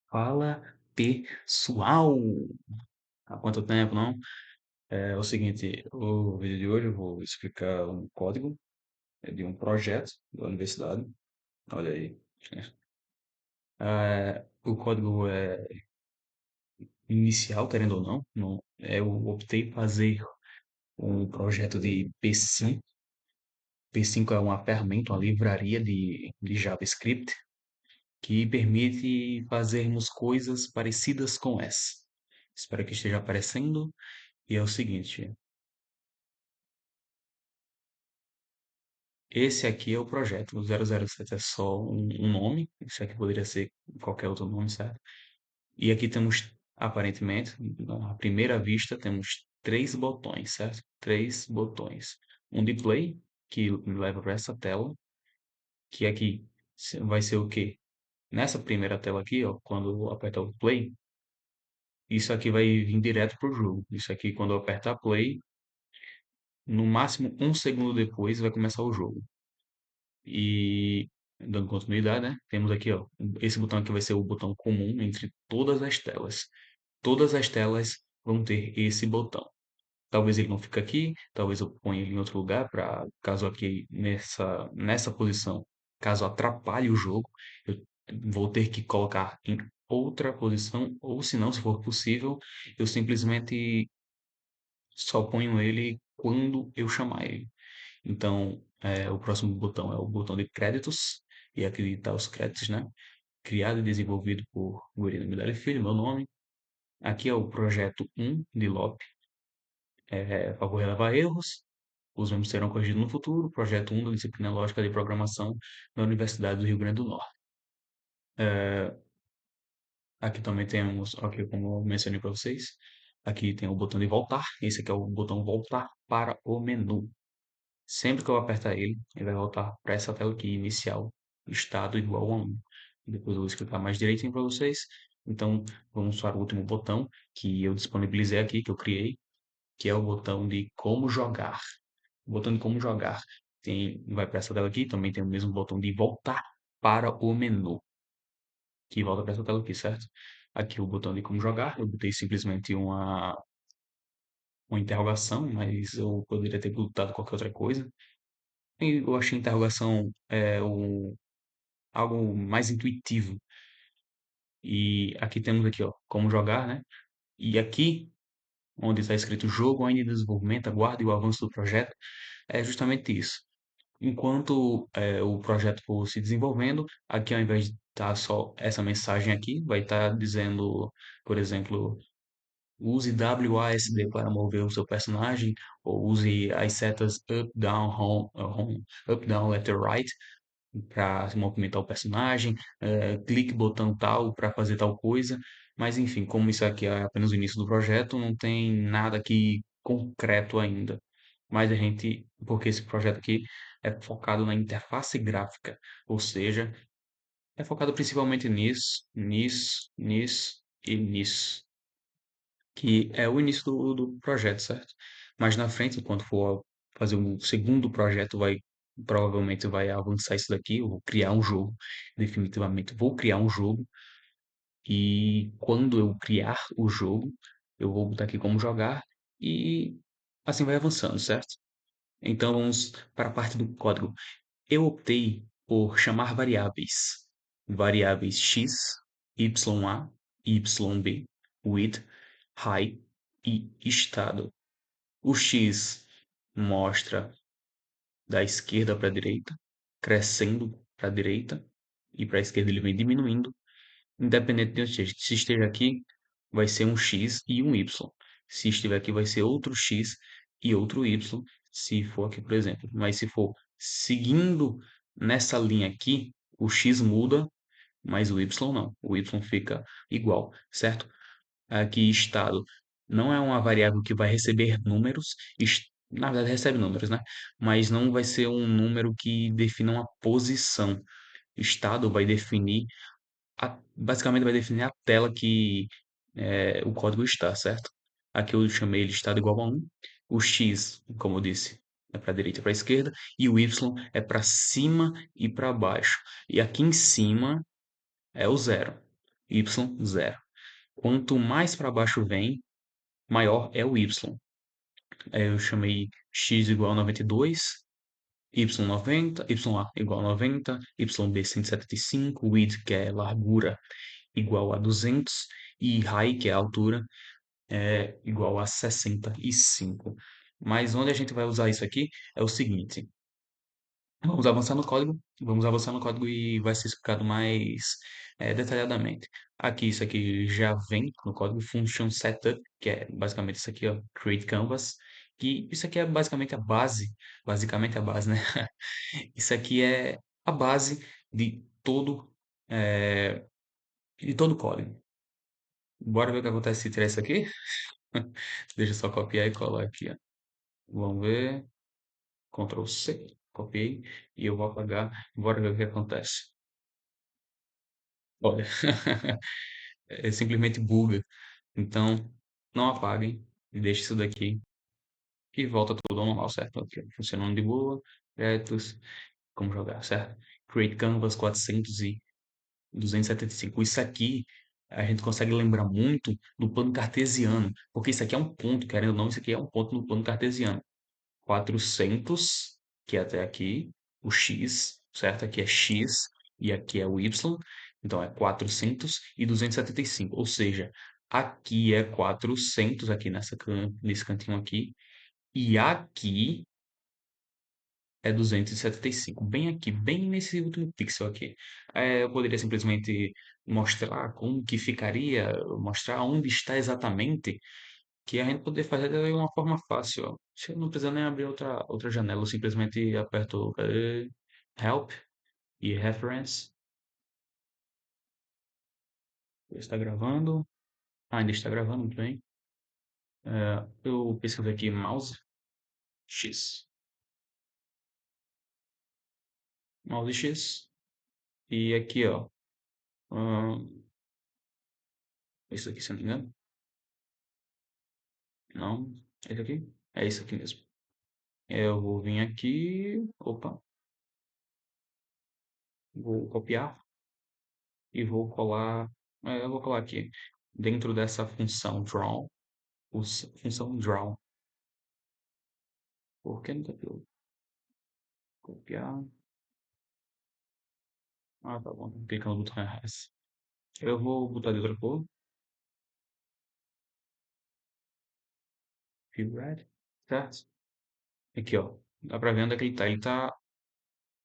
Fala, pessoal! Há quanto tempo, não? É o seguinte, o vídeo de hoje eu vou explicar um código de um projeto da universidade. Olha aí. O código é inicial, querendo ou não. Eu optei por fazer um projeto de P5. P5 é uma ferramenta, uma livraria de JavaScript que permite fazermos coisas parecidas com essa. Espero que esteja aparecendo. E é o seguinte, esse aqui é o projeto. O 007 é só um nome. Isso aqui poderia ser qualquer outro nome, certo? E aqui temos, aparentemente, à primeira vista, temos três botões, certo? Três botões. Um de play, que me leva para essa tela, que aqui vai ser o quê? Nessa primeira tela aqui, ó, quando eu apertar o play, isso aqui vai vir direto para o jogo. Isso aqui, quando eu apertar play, no máximo um segundo depois vai começar o jogo. E dando continuidade, né? Temos aqui, ó, esse botão aqui vai ser o botão comum entre todas as telas. Todas as telas vão ter esse botão. Talvez ele não fique aqui, talvez eu ponha ele em outro lugar para caso aqui nessa posição, caso atrapalhe o jogo, eu vou ter que colocar em outra posição, ou se não, se for possível, eu simplesmente só ponho ele quando eu chamar ele. Então, o próximo botão é o botão de créditos, e aqui está os créditos, né? Criado e desenvolvido por Guerino Miller Filho, meu nome. Aqui é o projeto 1 de LOP, para relevar erros. Os mesmos serão corrigidos no futuro. Projeto 1 da disciplina Lógica de Programação na Universidade do Rio Grande do Norte. Aqui também temos, aqui como eu mencionei para vocês, aqui tem o botão de voltar. Esse aqui é o botão voltar para o menu. Sempre que eu apertar ele, ele vai voltar para essa tela aqui, inicial, estado igual a 1. Depois eu vou explicar mais direitinho para vocês. Então, vamos para o último botão que eu disponibilizei aqui, que eu criei, que é o botão de como jogar. O botão de como jogar vai para essa tela aqui, também tem o mesmo botão de voltar para o menu, que volta para essa tela aqui, certo? Aqui o botão de como jogar, eu botei simplesmente uma interrogação, mas eu poderia ter botado qualquer outra coisa. E eu achei a interrogação algo mais intuitivo. E aqui temos aqui, ó, como jogar, né? E aqui, onde está escrito jogo ainda em desenvolvimento, aguarde o avanço do projeto, é justamente isso. Enquanto o projeto for se desenvolvendo, aqui ao invés de estar só essa mensagem aqui, vai estar dizendo, por exemplo, use WASD para mover o seu personagem, ou use as setas up, down, home, up, down, left, right, para movimentar o personagem, clique botão tal para fazer tal coisa, mas enfim, como isso aqui é apenas o início do projeto, não tem nada aqui concreto ainda. Mas porque esse projeto aqui é focado na interface gráfica, ou seja, é focado principalmente nisso e nisso, que é o início do projeto, certo? Mas na frente, quando for fazer um segundo projeto, provavelmente vai avançar isso daqui, eu vou criar um jogo, definitivamente vou criar um jogo, e quando eu criar o jogo, eu vou botar aqui como jogar, e assim vai avançando, certo? Então vamos para a parte do código. Eu optei por chamar variáveis x, ya, yb, with, height e estado. O x mostra da esquerda para a direita, crescendo para a direita, e para a esquerda ele vem diminuindo, independente de onde esteja. Se esteja aqui, vai ser um x e um y. Se estiver aqui, vai ser outro x e outro y, se for aqui, por exemplo. Mas se for seguindo nessa linha aqui, o x muda, mas o y não. O y fica igual, certo? Aqui estado não é uma variável que vai receber números, na verdade recebe números, né? Mas não vai ser um número que defina uma posição. Estado vai definir, basicamente vai definir a tela que o código está, certo? Aqui eu chamei ele estado igual a 1. O x, como eu disse, é para direita e para esquerda, e o Y é para cima e para baixo. E aqui em cima é o zero, Y zero. Quanto mais para baixo vem, maior é o Y. Aí eu chamei x igual a 92, y 90, ya igual a 90, yb 175, width, que é largura, igual a 200, e height, que é a altura, é igual a 65. Mas onde a gente vai usar isso aqui é o seguinte: vamos avançar no código e vai ser explicado mais detalhadamente. Aqui, isso aqui já vem no código function setup, que é basicamente isso aqui, ó, create canvas, que isso aqui é basicamente a base, né? Isso aqui é a base é, de todo o código. Bora ver o que acontece se tirar isso aqui? Deixa eu só copiar e colar aqui, ó. Vamos ver. Ctrl C, copiei e eu vou apagar. Bora ver o que acontece. Olha, simplesmente buga. Então, não apaguem e deixe isso daqui e volta tudo ao normal, certo? Ok, funcionando de boa, retos, como jogar, certo? Create Canvas 400 e 275. Isso aqui a gente consegue lembrar muito do plano cartesiano, porque isso aqui é um ponto, querendo ou não, isso aqui é um ponto no plano cartesiano. 400, que é até aqui, o x, certo? Aqui é x e aqui é o y, então é 400 e 275, ou seja, aqui é 400, aqui nesse cantinho aqui, e aqui é 275, bem aqui, bem nesse último pixel aqui. Eu poderia simplesmente mostrar como que ficaria, mostrar onde está exatamente, que a gente poder fazer de uma forma fácil, ó. Você não precisa nem abrir outra janela, eu simplesmente aperto Help e Reference. Está gravando. Ainda está gravando, muito bem. Eu pesquiso aqui mouse X. Mouse X. E aqui, ó. Isso aqui, se eu não me engano. Não. Esse aqui? É isso aqui mesmo. Eu vou vir aqui. Opa. Vou copiar. E vou colar. Eu vou colar aqui. Dentro dessa função draw. Função draw. Por que não tá aqui? Copiar. Ah, tá bom. Clicar no botão RS. Eu vou botar de outra cor. Fill red. Certo? Aqui, ó. Dá pra ver onde é que ele tá. Ele tá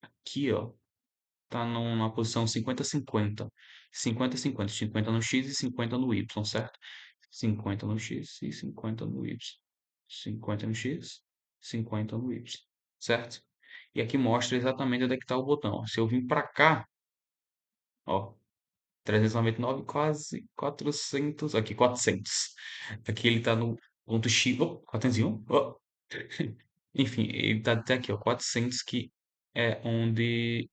aqui, ó. Tá numa posição 50-50. 50-50. 50 no X e 50 no Y, certo? 50 no X e 50 no Y. 50 no X, 50 no Y. Certo? E aqui mostra exatamente onde é que tá o botão. Se eu vim pra cá, ó. 399, quase 400. Aqui, 400. Aqui ele tá no ponto X. Oh, 401. Oh. Enfim, ele tá até aqui, ó. 400, que é onde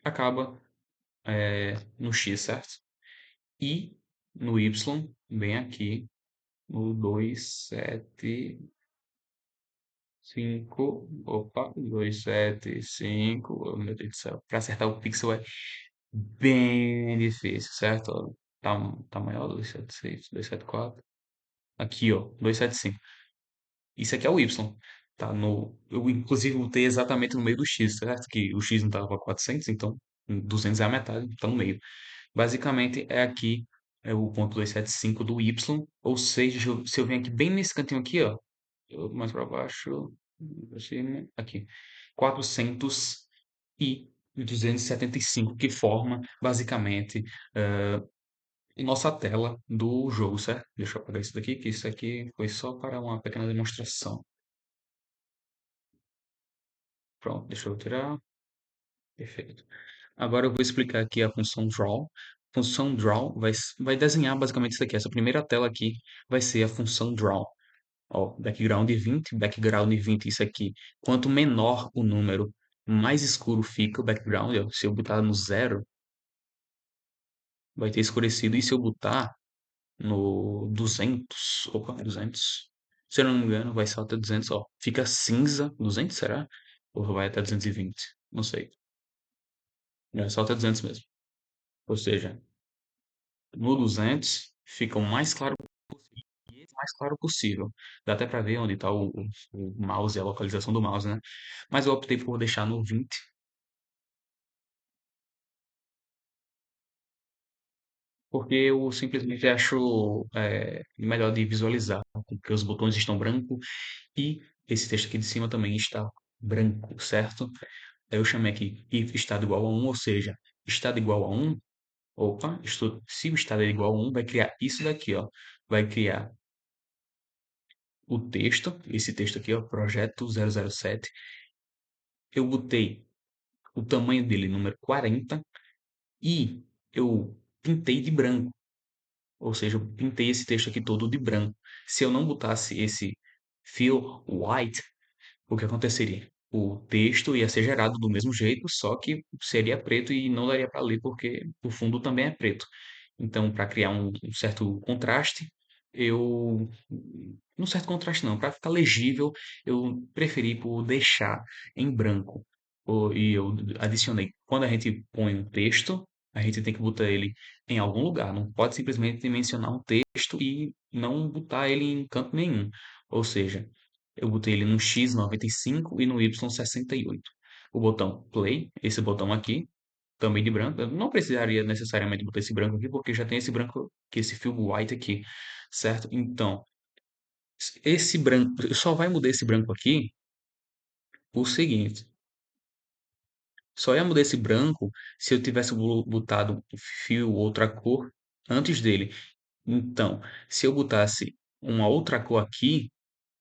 acaba no X, certo? E no Y, bem aqui, no 275. Opa, 275. Oh, meu Deus do céu. Para acertar o pixel é bem difícil, certo? Ó, tá maior, 276, 274. Aqui, ó, 275. Isso aqui é o Y. Tá no, eu, inclusive, botei exatamente no meio do X, certo? Que o X não tava 400, então 200 é a metade, tá no meio. Basicamente, é aqui o ponto 275 do Y, ou seja, se eu venho aqui bem nesse cantinho aqui, ó, mais para baixo, pra cima, aqui, 400 e 275, que forma, basicamente, nossa tela do jogo, certo? Deixa eu apagar isso daqui, que isso aqui foi só para uma pequena demonstração. Pronto, deixa eu tirar. Perfeito. Agora eu vou explicar aqui a função draw. A função draw vai desenhar basicamente isso aqui. Essa primeira tela aqui vai ser a função draw. Ó, background 20, isso aqui. Quanto menor o número, mais escuro fica o background. Ó. Se eu botar no zero, vai ter escurecido. E se eu botar no 200, opa, 200. Se eu não me engano, vai só até 200, ó. Fica cinza, 200 será? Ou vai até 220? Não sei. É só até 200 mesmo. Ou seja, no 200 fica o mais claro e o mais claro possível. Dá até para ver onde está o mouse e a localização do mouse, né? Mas eu optei por deixar no 20, porque eu simplesmente acho melhor de visualizar, porque os botões estão brancos e esse texto aqui de cima também está branco, certo? Aí eu chamei aqui if estado igual a 1, ou seja, estado igual a 1, opa, se o estado é igual a 1, vai criar isso daqui, ó. Vai criar o texto, esse texto aqui, ó, projeto 007. Eu botei o tamanho dele, número 40, e eu pintei de branco. Ou seja, eu pintei esse texto aqui todo de branco. Se eu não botasse esse fill white, o que aconteceria? O texto ia ser gerado do mesmo jeito, só que seria preto e não daria para ler porque o fundo também é preto. Então, para criar um certo contraste, eu. Um certo contraste não, para ficar legível, eu preferi por deixar em branco. E eu adicionei. Quando a gente põe um texto, a gente tem que botar ele em algum lugar. Não pode simplesmente mencionar um texto e não botar ele em canto nenhum. Ou seja, eu botei ele no X95 e no Y68. O botão play, esse botão aqui, também de branco. Eu não precisaria necessariamente botar esse branco aqui, porque já tem esse branco, que esse fill white aqui, certo? Então, esse branco, só vai mudar esse branco aqui o seguinte. Só ia mudar esse branco se eu tivesse botado o fio outra cor antes dele. Então, se eu botasse uma outra cor aqui,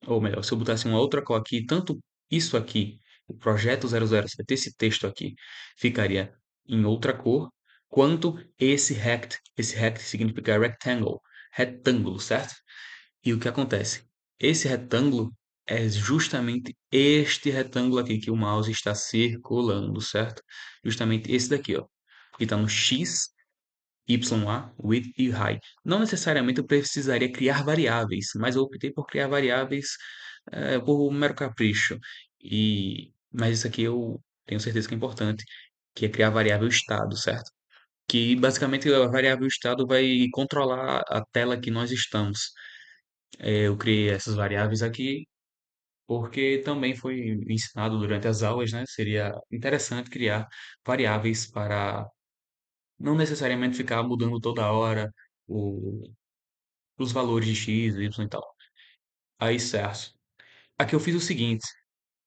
ou melhor, se eu botasse uma outra cor aqui, tanto isso aqui, o projeto 007, esse texto aqui, ficaria em outra cor, quanto esse rect significa rectangle, retângulo, certo? E o que acontece? Esse retângulo é justamente este retângulo aqui que o mouse está circulando, certo? Justamente esse daqui, ó, que está no X YA, width e height. Não necessariamente eu precisaria criar variáveis, mas eu optei por criar variáveis por mero capricho. Mas isso aqui eu tenho certeza que é importante, que é criar variável estado, certo? Que basicamente a variável estado vai controlar a tela que nós estamos. Eu criei essas variáveis aqui porque também foi ensinado durante as aulas, né? Seria interessante criar variáveis para não necessariamente ficar mudando toda hora o, os valores de x, y e tal. Aí, certo. Aqui eu fiz o seguinte: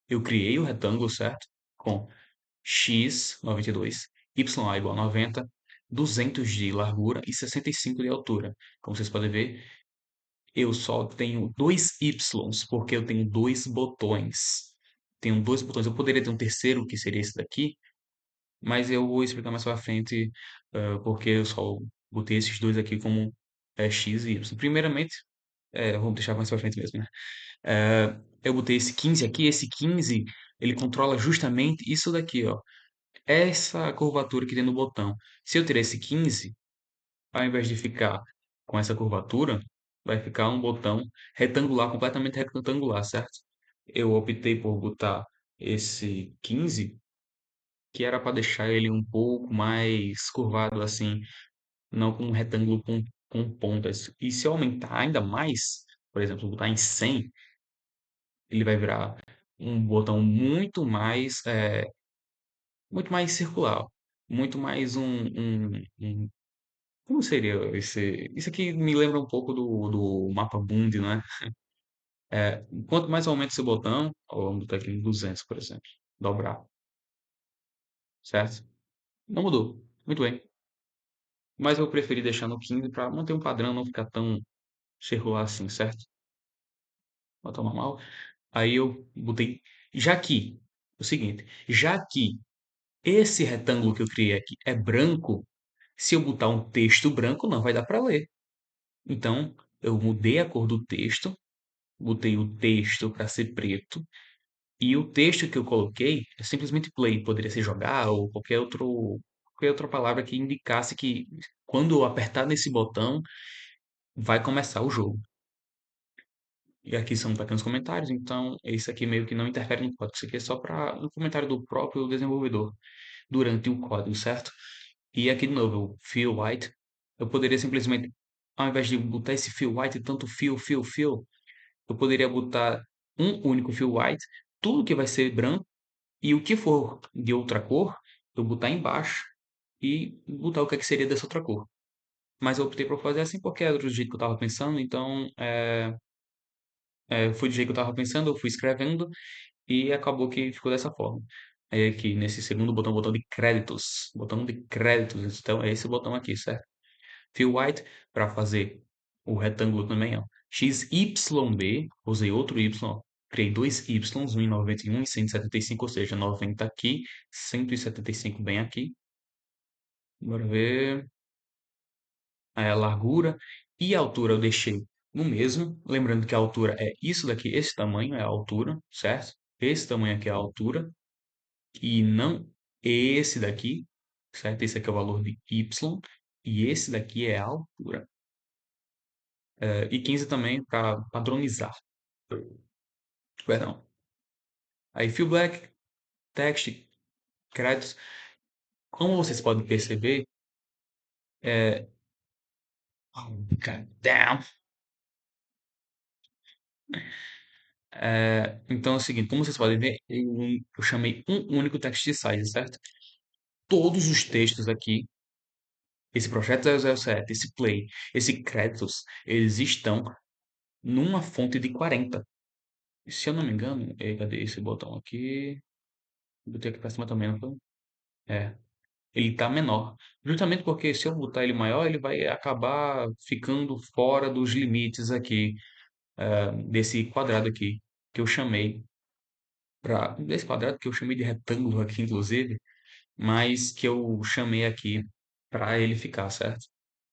eu criei o retângulo, certo? Com x 92, y igual a 90, 200 de largura e 65 de altura. Como vocês podem ver, eu só tenho dois y's, porque eu tenho dois botões. Tenho dois botões. Eu poderia ter um terceiro, que seria esse daqui, mas eu vou explicar mais pra frente, porque eu só botei esses dois aqui como X e Y. Primeiramente, vamos deixar mais pra frente mesmo, né? Eu botei esse 15 aqui, esse 15 ele controla justamente isso daqui, ó. Essa curvatura que tem no botão. Se eu tirar esse 15, ao invés de ficar com essa curvatura, vai ficar um botão retangular, completamente retangular, certo? Eu optei por botar esse 15 que era para deixar ele um pouco mais curvado assim, não com um retângulo com pontas. E se eu aumentar ainda mais, por exemplo, botar em 100, ele vai virar um botão muito mais circular, muito mais como seria esse? Isso aqui me lembra um pouco do mapa mundi, não é? Quanto mais aumenta esse botão, ó, vamos botar aqui em 200, por exemplo, dobrar, certo? Não mudou. Muito bem. Mas eu preferi deixar no 15 para manter um padrão, não ficar tão circular assim, certo? Botão normal. Aí eu botei. O seguinte, já que esse retângulo que eu criei aqui é branco, se eu botar um texto branco, não vai dar para ler. Então, eu mudei a cor do texto, botei o texto para ser preto, e o texto que eu coloquei é simplesmente play, poderia ser jogar ou qualquer outra palavra que indicasse que quando eu apertar nesse botão, vai começar o jogo. E aqui são pequenos comentários, então isso aqui meio que não interfere no código. Isso aqui é só para um comentário do próprio desenvolvedor durante o código, certo? E aqui de novo, o fill white, eu poderia simplesmente, ao invés de botar esse fill white, tanto fill, eu poderia botar um único fill white, tudo que vai ser branco, e o que for de outra cor, eu botar embaixo e botar o que é que seria dessa outra cor. Mas eu optei por fazer assim porque era do jeito que eu estava pensando, então foi do jeito que eu estava pensando, eu fui escrevendo e acabou que ficou dessa forma. Aí aqui nesse segundo botão, botão de créditos, então é esse botão aqui, certo? Fill white para fazer o retângulo também, ó. XYB, usei outro Y, ó. Criei dois Ys, um em 91 e 175, ou seja, 90 aqui, 175 bem aqui. Bora ver. Aí a largura e a altura eu deixei no mesmo. Lembrando que a altura é isso daqui, esse tamanho é a altura, certo? Esse tamanho aqui é a altura e não esse daqui, certo? Esse aqui é o valor de Y e esse daqui é a altura. E 15 também para padronizar. Perdão. Aí fill black, text, créditos. Como vocês podem perceber, é... Oh, God damn. Então é o seguinte, como vocês podem ver, eu chamei um único text size, certo? Todos os textos aqui, esse projeto 007, esse play, esse créditos, eles estão numa fonte de 40. Se eu não me engano, cadê esse botão aqui? Botei aqui pra cima também, não foi? É, ele tá menor. Justamente porque se eu botar ele maior, ele vai acabar ficando fora dos limites aqui, desse quadrado aqui, que eu chamei desse quadrado que eu chamei de retângulo aqui, inclusive, mas que eu chamei aqui para ele ficar, certo?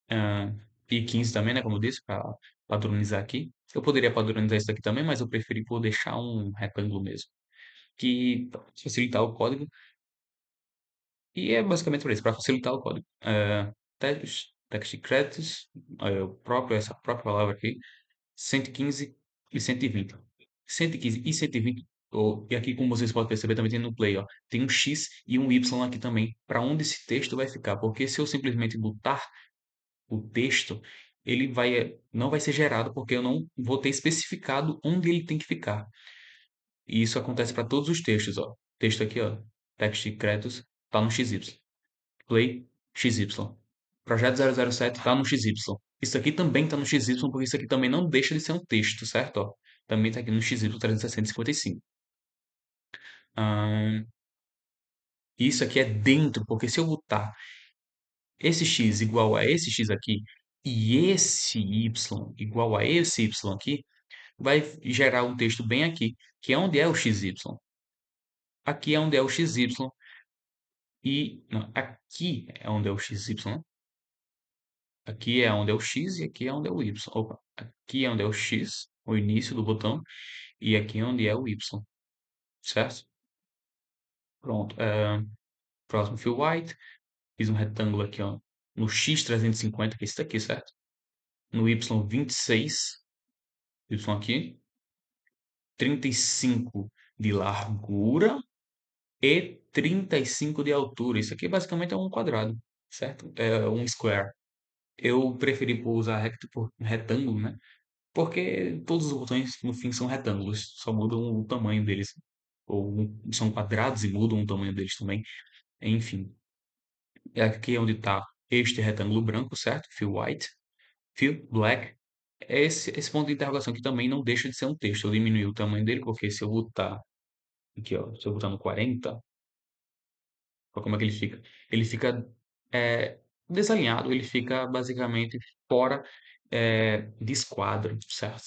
Ah, e 15 também, né, como eu disse, para padronizar aqui. Eu poderia padronizar isso aqui também, mas eu preferi por deixar um retângulo mesmo, que pra facilitar o código. E é basicamente por isso, para facilitar o código. Text credits, essa própria palavra aqui, 115 e 120. 115 e 120, e aqui como vocês podem perceber também tem no play, ó, tem um X e um Y aqui também, para onde esse texto vai ficar, porque se eu simplesmente botar o texto, não vai ser gerado, porque eu não vou ter especificado onde ele tem que ficar. E isso acontece para todos os textos, ó. Texto aqui, ó, text créditos, tá no XY. Play XY. Projeto 007 tá no XY. Isso aqui também tá no XY, porque isso aqui também não deixa de ser um texto, certo? Ó, também tá aqui no XY 360 e 55. Ahn, isso aqui é dentro, porque se eu botar esse X igual a esse X aqui e esse Y igual a esse Y aqui, vai gerar um texto bem aqui, que é onde é o XY. Aqui é onde é o XY não, aqui é onde é o XY. Aqui é onde é o X e aqui é onde é o Y. Opa, aqui é onde é o X, o início do botão, e aqui é onde é o Y, certo? Pronto. Próximo fill white. Fiz um retângulo aqui, ó, no X 350, que é esse daqui, certo? No Y 26, Y aqui. 35 de largura e 35 de altura. Isso aqui basicamente é um quadrado, certo? É um square. Eu preferi usar retângulo, né? Porque todos os botões, no fim, são retângulos, só mudam o tamanho deles. Ou são quadrados e mudam o tamanho deles também. Enfim, é aqui onde está este retângulo branco, certo? Fill white, fill black. Esse ponto de interrogação que também não deixa de ser um texto. Eu diminui o tamanho dele, porque se eu botar aqui, ó, se eu botar no 40, olha como é que ele fica? Ele fica desalinhado, ele fica basicamente fora de esquadro, certo?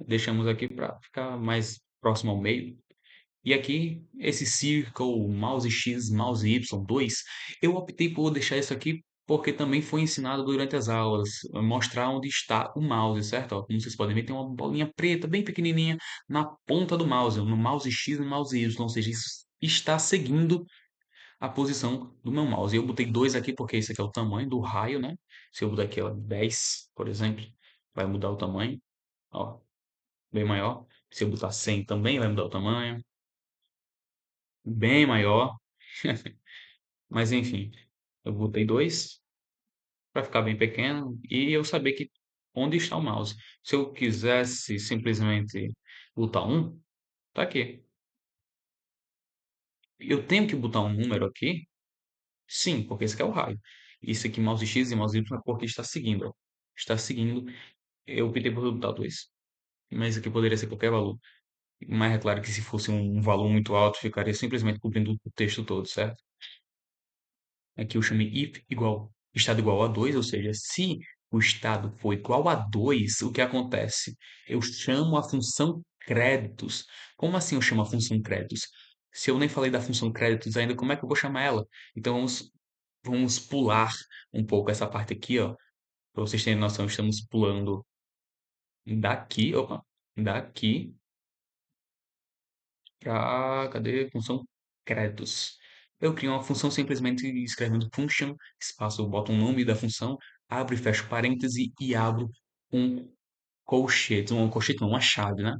Deixamos aqui para ficar mais próximo ao meio. E aqui, esse Circle, mouse X, mouse Y2, eu optei por deixar isso aqui porque também foi ensinado durante as aulas, mostrar onde está o mouse, certo? Ó, como vocês podem ver, tem uma bolinha preta bem pequenininha na ponta do mouse, no mouse X e no mouse Y, ou seja, isso está seguindo a posição do meu mouse. Eu botei 2 aqui porque esse aqui é o tamanho do raio, né? Se eu botar aqui, ó, 10, por exemplo, vai mudar o tamanho, ó. bem maior. Se eu botar 100 também vai mudar o tamanho, bem maior. Mas enfim, eu botei 2 para ficar bem pequeno e eu saber que onde está o mouse. Se eu quisesse simplesmente botar um, tá aqui. Eu tenho que botar um número aqui? Sim, porque esse aqui é o raio. Isso aqui, mouse X e mouse Y, é porque está seguindo, ó. Está seguindo. Eu optei por botar 2. Mas aqui poderia ser qualquer valor. Mas é claro que se fosse um valor muito alto, ficaria simplesmente cobrindo o texto todo, certo? Aqui eu chamei if igual, estado igual a 2, ou seja, se o estado for igual a 2, o que acontece? Eu chamo a função créditos. Como assim eu chamo a função créditos? Se eu nem falei da função créditos ainda, como é que eu vou chamar ela? Então vamos pular um pouco essa parte aqui, ó. Para vocês terem noção, estamos pulando daqui, opa, daqui para, cadê? Função créditos. Eu crio uma função simplesmente escrevendo function, espaço, eu boto o nome da função, abro e fecho parêntese e abro um colchete não, uma chave, né?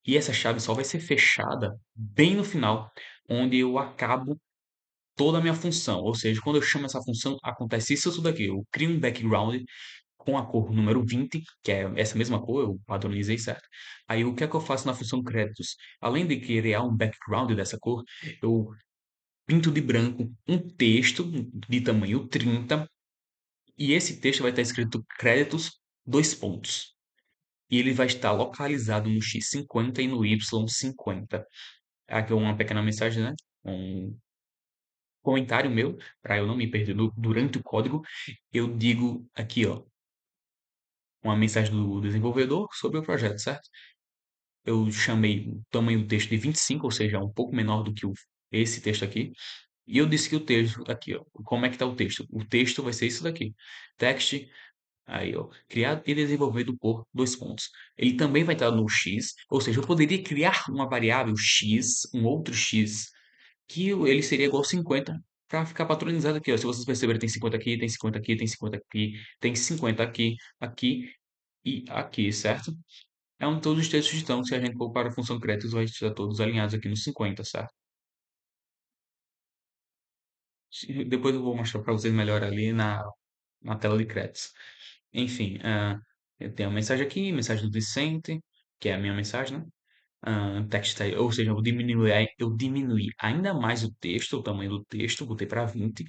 E essa chave só vai ser fechada bem no final, onde eu acabo toda a minha função. Ou seja, quando eu chamo essa função, acontece isso tudo aqui. Eu crio um background com a cor número 20, que é essa mesma cor, eu padronizei certo. Aí o que é que eu faço na função créditos? Além de criar um background dessa cor, eu pinto de branco um texto de tamanho 30 e esse texto vai estar escrito créditos, dois pontos. E ele vai estar localizado no X50 e no Y50. Aqui é uma pequena mensagem, né? Um comentário meu, para eu não me perder durante o código. Eu digo aqui, ó, uma mensagem do desenvolvedor sobre o projeto, certo? Eu chamei o tamanho do texto de 25, ou seja, um pouco menor do que esse texto aqui. E eu disse que o texto, aqui, ó, como é que está o texto? O texto vai ser isso daqui. Text, aí, ó, criado e desenvolvido por dois pontos. Ele também vai estar no X, ou seja, eu poderia criar uma variável X, um outro X, que ele seria igual a 50, para ficar patronizado aqui, ó. Se vocês perceberem, tem 50 aqui, tem 50 aqui, tem 50 aqui, tem 50 aqui, aqui e aqui, certo? É onde todos os textos estão. Se a gente for para a função créditos, vai estar todos alinhados aqui no 50, certo? Depois eu vou mostrar para vocês melhor ali na tela de créditos. Enfim, eu tenho a mensagem aqui, mensagem do Vicente, que é a minha mensagem, né? Text, ou seja, eu diminuí ainda mais o texto, o tamanho do texto, botei para 20.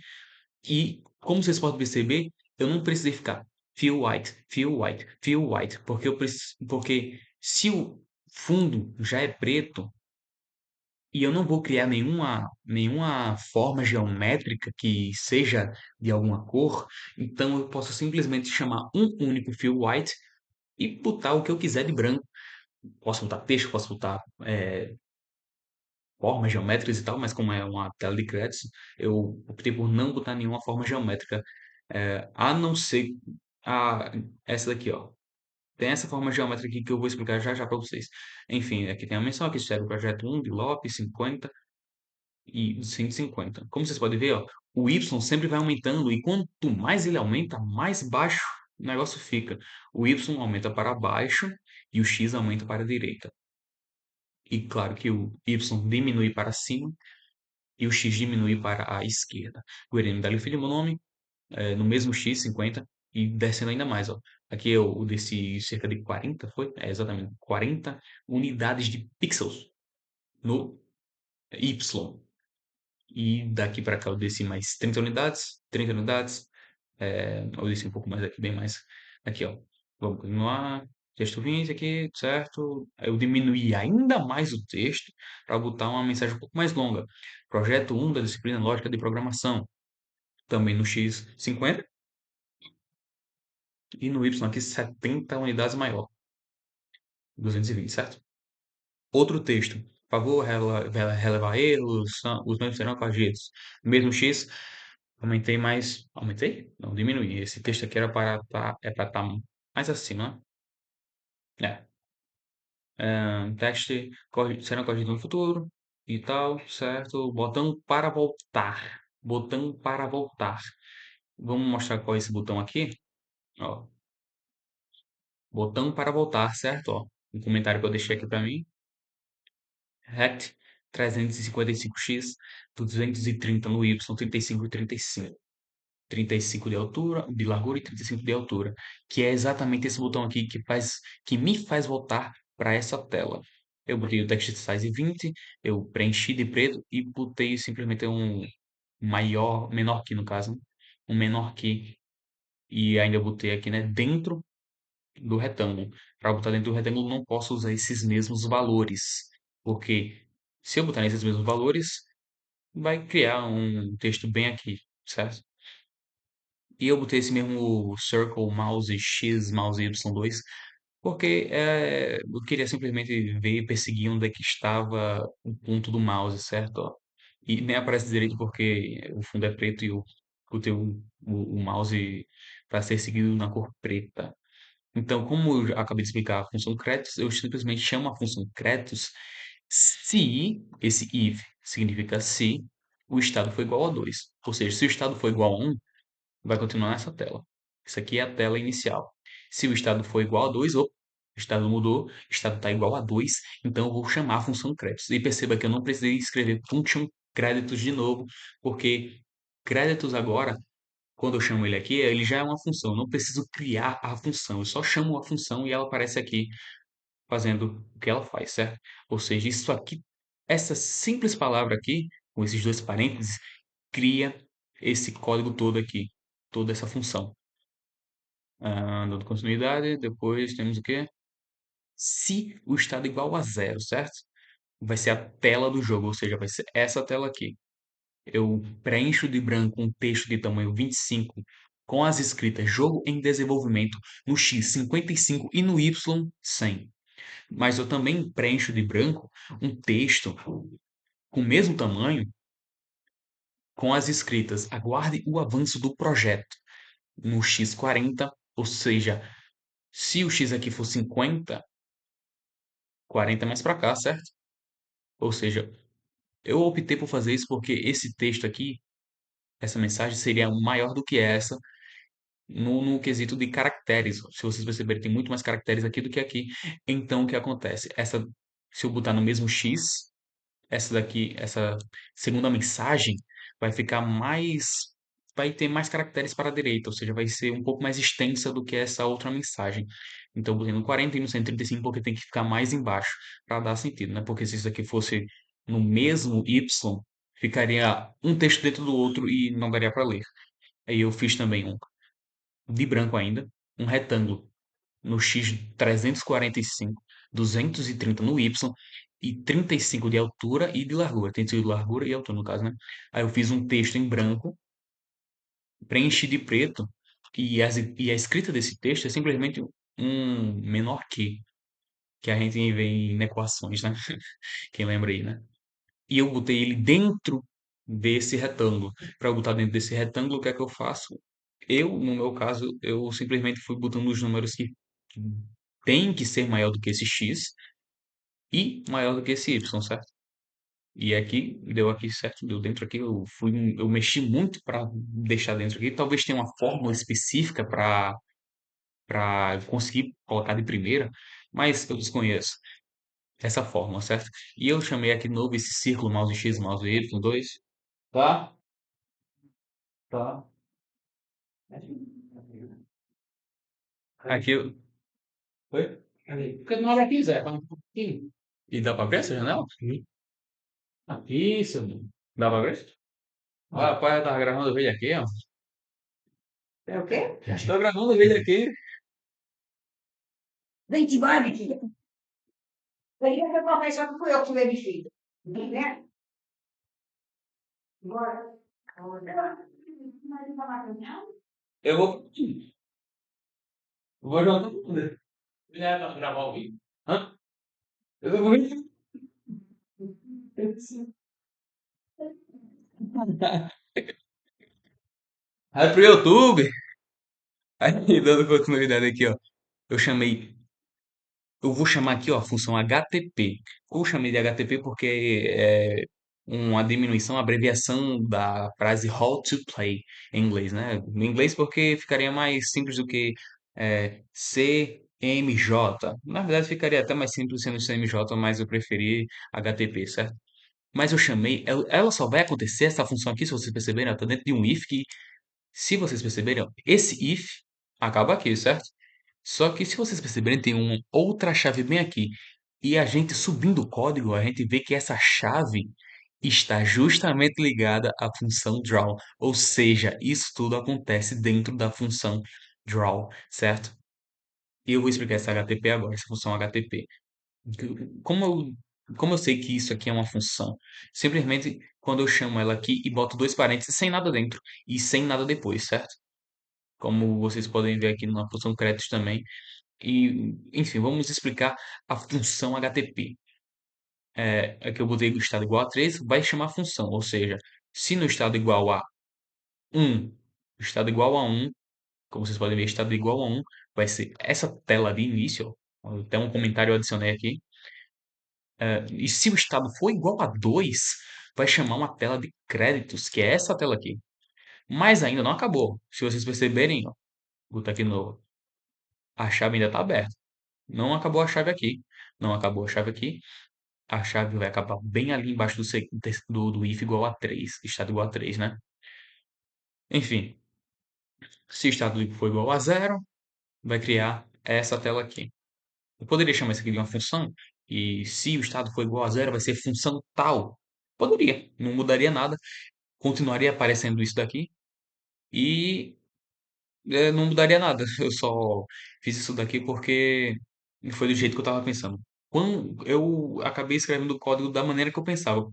E, como vocês podem perceber, eu não precisei ficar fill white, fill white, fill white, porque se o fundo já é preto, e eu não vou criar nenhuma forma geométrica que seja de alguma cor, então eu posso simplesmente chamar um único fill white e botar o que eu quiser de branco. Posso botar texto, posso botar formas geométricas e tal, mas como é uma tela de créditos, eu optei por não botar nenhuma forma geométrica, a não ser a, essa daqui, ó. Tem essa forma geométrica aqui que eu vou explicar já já para vocês. Enfim, aqui tem a menção, aqui segue o projeto 1 de Lopes, 50 e 150. Como vocês podem ver, ó, o Y sempre vai aumentando e quanto mais ele aumenta, mais baixo o negócio fica. O Y aumenta para baixo e o X aumenta para a direita. E claro que o Y diminui para cima e o X diminui para a esquerda. O Irene dá-lhe filho meu nome, no mesmo X, 50, e descendo ainda mais, ó. Aqui eu desci cerca de 40, foi? É, exatamente, 40 unidades de pixels no Y. E daqui para cá eu desci mais 30 unidades, 30 unidades. Eu desci um pouco mais aqui, bem mais. Aqui, ó. Vamos continuar. Texto 20 aqui, certo? Eu diminuí ainda mais o texto para botar uma mensagem um pouco mais longa. Projeto 1 da disciplina Lógica de Programação. Também no X 50 e no Y aqui 70 unidades maior. 220, certo? Outro texto. Por favor, relevar erros, os mesmos serão corrigidos. Mesmo X, aumentei mais. Aumentei? Não, diminuí. Esse texto aqui era para estar mais acima, né? Teste serão corrigidos no futuro e tal, certo? Botão para voltar. Botão para voltar. Vamos mostrar qual é esse botão aqui. Ó, botão para voltar, certo? Ó, um comentário que eu deixei aqui para mim. Rect 355x, 230 no Y, 35 e 35. 35 de altura, de largura e 35 de altura, que é exatamente esse botão aqui que me faz voltar para essa tela. Eu botei o text size 20, eu preenchi de preto e botei simplesmente um menor que no caso, né? Um menor que, e ainda botei aqui, né, dentro do retângulo. Para botar dentro do retângulo, não posso usar esses mesmos valores, porque se eu botar nesses mesmos valores, vai criar um texto bem aqui, certo? E eu botei esse mesmo Circle Mouse X, Mouse Y2, porque eu queria simplesmente ver, perseguir onde é que estava o ponto do mouse, certo? Ó. E nem aparece direito porque o fundo é preto e eu botei o mouse para ser seguido na cor preta. Então, como eu já acabei de explicar a função Cretus, eu simplesmente chamo a função Cretus se esse if significa se o estado for igual a 2. Ou seja, se o estado for igual a 1, vai continuar nessa tela. Isso aqui é a tela inicial. Se o estado for igual a 2, o estado mudou, o estado está igual a 2, então eu vou chamar a função créditos. E perceba que eu não precisei escrever function créditos de novo, porque créditos agora, quando eu chamo ele aqui, ele já é uma função. Eu não preciso criar a função. Eu só chamo a função e ela aparece aqui fazendo o que ela faz, certo? Ou seja, isso aqui, essa simples palavra aqui, com esses dois parênteses, cria esse código todo aqui, toda essa função. Dando continuidade, depois temos o quê? Se o estado é igual a zero, certo? Vai ser a tela do jogo, ou seja, vai ser essa tela aqui. Eu preencho de branco um texto de tamanho 25 com as escritas jogo em desenvolvimento no X 55 e no Y 100. Mas eu também preencho de branco um texto com o mesmo tamanho com as escritas aguarde o avanço do projeto no X 40, ou seja, se o X aqui for 50, 40 mais para cá, certo? Ou seja, eu optei por fazer isso porque esse texto aqui, essa mensagem seria maior do que essa no quesito de caracteres. Se vocês perceberem, tem muito mais caracteres aqui do que aqui. Então, o que acontece? Se eu botar no mesmo X, essa daqui, essa segunda mensagem vai ficar mais, vai ter mais caracteres para a direita, ou seja, vai ser um pouco mais extensa do que essa outra mensagem. Então, eu botei no 40 e no 135 porque tem que ficar mais embaixo para dar sentido, né? Porque se isso aqui fosse no mesmo Y, ficaria um texto dentro do outro e não daria para ler. Aí eu fiz também um de branco ainda, um retângulo no X 345, 230 no Y e 35 de altura e de largura. Tem de largura e altura, no caso, né? Aí eu fiz um texto em branco, preenchi de preto, e a escrita desse texto é simplesmente um menor que a gente vê em equações, né? Quem lembra aí, né? E eu botei ele dentro desse retângulo. Para eu botar dentro desse retângulo, o que é que eu faço? No meu caso, eu simplesmente fui botando os números que tem que ser maior do que esse x e maior do que esse y, certo? E aqui, deu aqui certo, deu dentro aqui, eu mexi muito para deixar dentro aqui. Talvez tenha uma fórmula específica para conseguir colocar de primeira, mas eu desconheço essa fórmula, certo? E eu chamei aqui de novo esse círculo mouse x, mouse y, 2. Tá? Tá. Aqui eu. Oi? Porque na hora que quiser, tá um pouquinho. E dá pra ver essa janela? Sim. Isso, mano. Dá pra ver? Ah, rapaz, eu tava gravando o vídeo aqui, ó. É o quê? Tô gravando o vídeo aqui. Vem de embora, minha filha. Vem cá, eu vou pensar que fui eu que tive de filho. Né? Bora. Eu vou jogar tudo. Já pra gravar o vídeo? Hã? Eu vou. Vai pro YouTube. Aí, dando continuidade aqui, ó. Eu chamei Eu vou chamar aqui, ó, a função HTP. Eu chamei de HTP porque é uma diminuição, abreviação da frase how to play em inglês, né? No inglês porque ficaria mais simples do que CMP, MJ. Na verdade, ficaria até mais simples sendo CMJ, mas eu preferi HTTP, certo? Mas eu chamei, ela só vai acontecer essa função aqui, se vocês perceberem, ela tá dentro de um if que, se vocês perceberem, ó, esse if acaba aqui, certo? Só que se vocês perceberem, tem uma outra chave bem aqui. E a gente subindo o código, a gente vê que essa chave está justamente ligada à função draw. Ou seja, isso tudo acontece dentro da função draw, certo? E eu vou explicar essa HTTP agora, essa função HTTP. Como como eu sei que isso aqui é uma função? Simplesmente quando eu chamo ela aqui e boto dois parênteses sem nada dentro e sem nada depois, certo? Como vocês podem ver aqui na função créditos também. E, enfim, vamos explicar a função HTTP. Aqui eu botei o estado igual a 3 vai chamar função, ou seja, se no estado igual a 1, estado igual a 1, como vocês podem ver, estado igual a 1, vai ser essa tela de início, ó, até um comentário eu adicionei aqui. E se o estado for igual a 2, vai chamar uma tela de créditos, que é essa tela aqui. Mas ainda não acabou. Se vocês perceberem, ó, vou botar aqui de novo, a chave ainda está aberta. Não acabou a chave aqui. Não acabou a chave aqui. A chave vai acabar bem ali embaixo do if igual a 3, estado igual a 3, né? Enfim, se o estado for igual a 0, vai criar essa tela aqui. Eu poderia chamar isso aqui de uma função, e se o estado for igual a 0, vai ser função tal. Poderia, não mudaria nada, continuaria aparecendo isso daqui, e não mudaria nada. Eu só fiz isso daqui porque foi do jeito que eu estava pensando. Quando eu acabei escrevendo o código da maneira que eu pensava,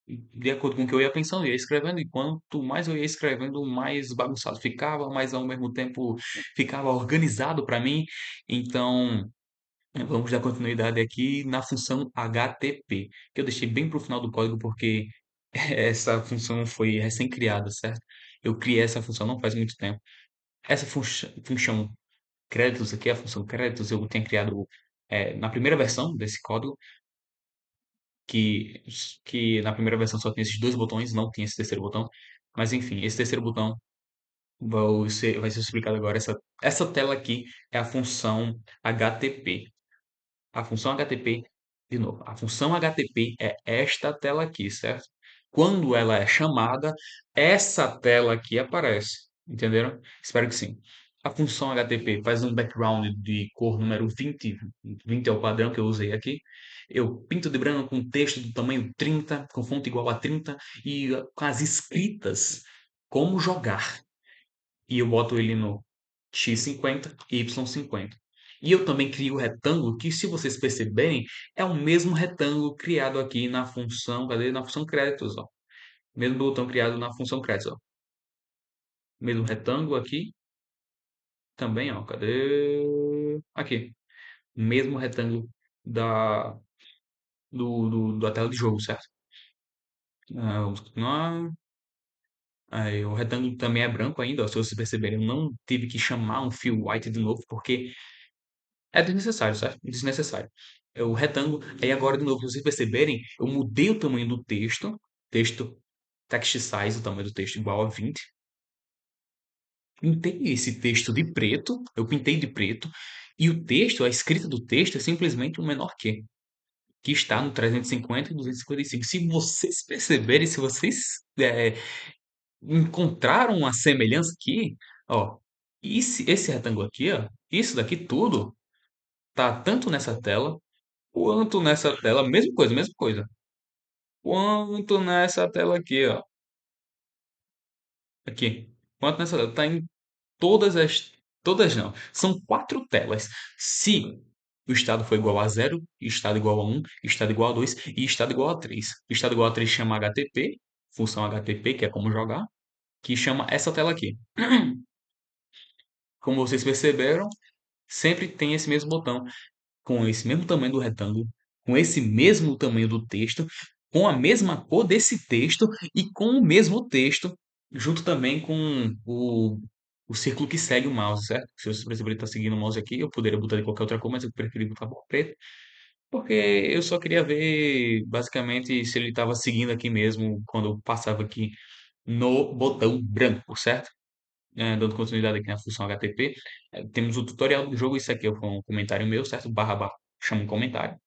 de acordo com o que eu ia pensando, eu ia escrevendo, e quanto mais eu ia escrevendo, mais bagunçado ficava, mas ao mesmo tempo ficava organizado para mim. Então, vamos dar continuidade aqui na função HTTP, que eu deixei bem para o final do código porque essa função foi recém-criada, certo? Eu criei essa função não faz muito tempo. Essa função créditos aqui, a função créditos, eu tinha criado na primeira versão desse código, que, que na primeira versão só tinha esses dois botões, não tinha esse terceiro botão. Mas enfim, esse terceiro botão vai ser explicado agora. Essa tela aqui é a função HTTP. A função HTTP, de novo, a função HTTP é esta tela aqui, certo? Quando ela é chamada, essa tela aqui aparece. Entenderam? Espero que sim. A função HTTP faz um background de cor número 20, 20 é o padrão que eu usei aqui. Eu pinto de branco com texto do tamanho 30, com fonte igual a 30 e com as escritas como jogar. E eu boto ele no x50 e y50. E eu também crio o retângulo que, se vocês perceberem, é o mesmo retângulo criado aqui na função, cadê? Na função créditos, ó. Mesmo botão criado na função créditos, ó. Mesmo retângulo aqui também, ó. Cadê? Aqui. Mesmo retângulo da, da tela de jogo, certo? Vamos continuar. Aí, o retângulo também é branco ainda, ó, se vocês perceberem. Eu não tive que chamar um fill white de novo, porque é desnecessário, certo? Desnecessário. É o retângulo. Aí agora, de novo, se vocês perceberem, eu mudei o tamanho do texto. Texto, text size, o tamanho do texto igual a 20. Pintei esse texto de preto. Eu pintei de preto. E o texto, a escrita do texto é simplesmente o menor que está no 350 e 255. Se vocês perceberem, se vocês encontraram uma semelhança aqui, ó, esse retângulo aqui, ó, isso daqui tudo tá tanto nessa tela quanto nessa tela, mesma coisa. Quanto nessa tela aqui, ó. Aqui. Quanto nessa tela. Tá em todas as. Todas não. São quatro telas. Se o estado for igual a 0, estado igual a 1, estado igual a 2 e estado igual a 3. Estado igual a 3 chama HTTP, função HTTP, que é como jogar, que chama essa tela aqui. Como vocês perceberam, sempre tem esse mesmo botão, com esse mesmo tamanho do retângulo, com esse mesmo tamanho do texto, com a mesma cor desse texto e com o mesmo texto, junto também com o círculo que segue o mouse, certo? Se você perceber, ele está seguindo o mouse aqui, eu poderia botar de qualquer outra cor, mas eu preferi botar cor preta, porque eu só queria ver, basicamente, se ele estava seguindo aqui mesmo, quando eu passava aqui no botão branco, certo? dando continuidade aqui na função HTTP, temos o tutorial do jogo. Isso aqui foi um comentário meu, certo? Barra barra chama um comentário,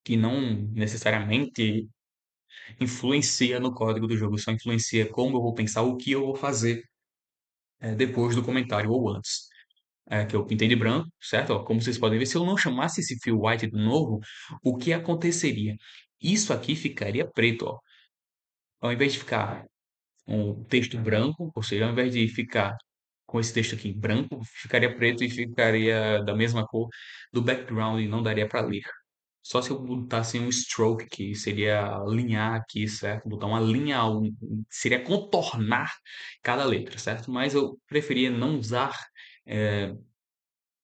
que não necessariamente influencia no código do jogo, só influencia como eu vou pensar, o que eu vou fazer depois do comentário ou antes. Que eu pintei de branco, certo? Ó, como vocês podem ver, se eu não chamasse esse fill white de novo, o que aconteceria? Isso aqui ficaria preto, ó. Ao invés de ficar um texto branco, ou seja, ao invés de ficar com esse texto aqui branco, ficaria preto e ficaria da mesma cor do background e não daria para ler. Só se eu botasse um stroke, que seria alinhar aqui, certo? Botar uma linha, seria contornar cada letra, certo? Mas eu preferia não usar é,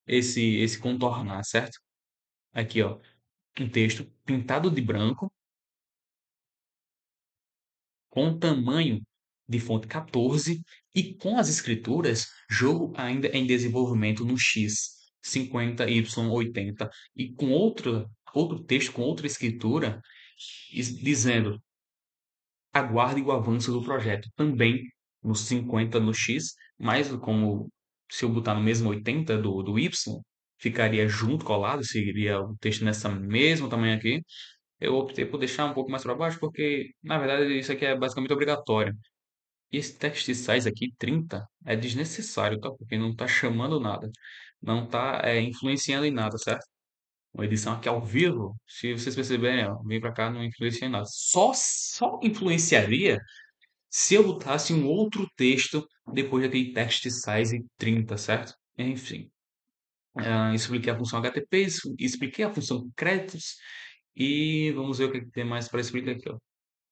esse contornar, certo? Aqui, ó, um texto pintado de branco, com tamanho de fonte 14 e com as escrituras, jogo ainda em desenvolvimento no X, 50Y80 e com outro texto, com outra escritura, dizendo aguarde o avanço do projeto, também no 50 no X, mas como se eu botar no mesmo 80 do Y, ficaria junto, colado, seria o texto nessa mesmo tamanho aqui. Eu optei por deixar um pouco mais para baixo, porque, na verdade, isso aqui é basicamente obrigatório. E esse text size aqui, 30, é desnecessário, tá? Porque não está chamando nada. Não está influenciando em nada, certo? Uma edição aqui ao vivo, se vocês perceberem, ó, vem para cá, não influencia em nada. Só influenciaria se eu botasse um outro texto depois daquele text size 30, certo? Enfim, expliquei a função HTTP, expliquei a função créditos e vamos ver o que tem mais para explicar aqui, ó.